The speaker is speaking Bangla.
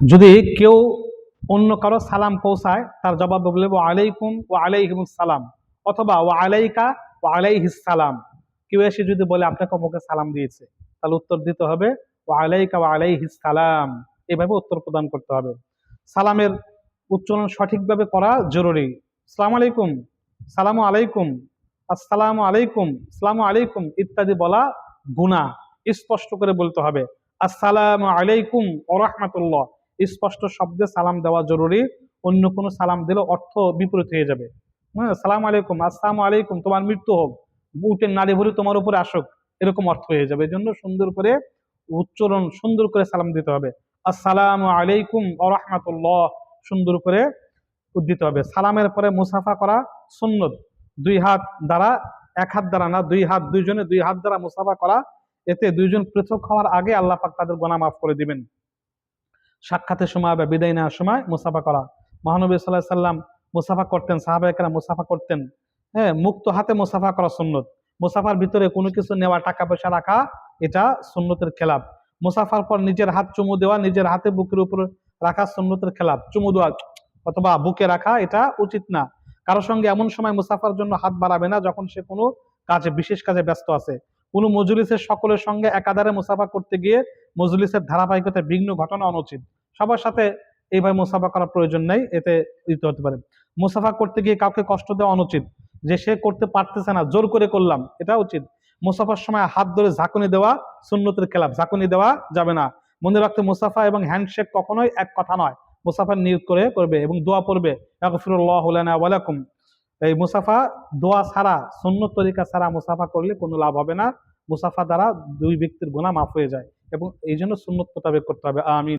যদি কেউ অন্য কারো সালাম পৌঁছায় তার জবাব বলবে ওয়া আলাইকুম ওয়া আলাইকুমুস সালাম, অথবা ওয়া আলাইকা ওয়া আলাইহিস সালাম। কেউ এসে যদি বলে আপনাকে অমুকে সালাম দিয়েছে, তাহলে উত্তর দিতে হবে ওয়া আলাইকা ওয়া আলাইহিস সালাম। এভাবে উত্তর প্রদান করতে হবে। সালামের উচ্চারণ সঠিকভাবে করা জরুরি। আসসালামু আলাইকুম, সালামু আলাইকুম, আসসালামু আলাইকুম, সালামু আলাইকুম ইত্যাদি বলা গুনাহ। স্পষ্ট করে বলতে হবে আসসালামু আলাইকুম ওয়া রাহমাতুল্লাহ। স্পষ্ট শব্দে সালাম দেওয়া জরুরি। অন্য কোনো সালাম দিলে অর্থ বিপরীত হয়ে যাবে। হ্যাঁ, সালাম আলাইকুম, আসসালামু আলাইকুম, তোমার মৃত্যু হোক, উটের নারী ভরি তোমার উপরে আসুক, এরকম অর্থ হয়ে যাবে। এই জন্য সুন্দর করে উচ্চারণ, সুন্দর করে সালাম দিতে হবে। আসসালামু আলাইকুম ওয়া রাহমাতুল্লাহ, সুন্দর করে দিতে হবে। সালামের পরে মুসাফা করা সুন্নত। দুই হাত দ্বারা, এক হাত দ্বারা না, দুই হাত, দুইজনে দুই হাত দ্বারা মুসাফা করা। এতে দুইজন পৃথক হওয়ার আগে আল্লাহ পাক তাদের গুনাহ মাফ করে দিবেন। সাক্ষাতের সময় বা বিদায় নেওয়ার সময় মুসাফা করা। মহানবী সাল্লাল্লাহু আলাইহি সাল্লাম মুসাফা করতেন, সাহাবায়ে কেরাম মুসাফা করতেন। হ্যাঁ, মুক্ত হাতে মুসাফা করা সুন্নত। মুসাফার ভিতরে কোনো কিছু নেওয়া, টাকা পয়সা রাখা, এটা সুন্নতের খেলাফ। মুসাফার পর নিজের হাত চুমু দেওয়া, নিজের হাতে বুকের উপর রাখা সুন্নতের খেলাফ। চুমু দেওয়া অথবা বুকে রাখা এটা উচিত না। কারোর সঙ্গে এমন সময় মুসাফার জন্য হাত বাড়াবে না যখন সে কোনো কাজে, বিশেষ কাজে ব্যস্ত আছে। কোনো মজলিসের সকলের সঙ্গে একাধারে মুসাফা করতে গিয়ে মজলিসের ধারাবাহিকতায় বিঘ্ন ঘটানো অনুচিত। সবার সাথে এইভাবে মুসাফা করার প্রয়োজন নেই, এতে দিতে হতে পারে। মুসাফা করতে গিয়ে কাউকে কষ্ট দেওয়া অনুচিত, যে সে করতে পারতেছে না জোর করে করলাম, এটা উচিত। মুসাফার সময় হাত ধরে ঝাঁকুনি দেওয়া সুন্নতের খেলাফ, ঝাঁকুনি দেওয়া যাবে না। মনে রাখতে মুসাফা এবং হ্যান্ডশেক কখনোই এক কথা নয়। মুসাফার নিয়ত করে করবে এবং দোয়া পড়বে আগফিরুল্লাহু লানা ওয়া লাকুম। এই মুসাফা দোয়া ছাড়া, সুন্নত তরিকা ছাড়া মুসাফা করলে কোনো লাভ হবে না। মুসাফা দ্বারা দুই ব্যক্তির গুনাহ মাফ হয়ে যায় এবং এই জন্য সুন্নত মোতাবেক করতে হবে। আমিন।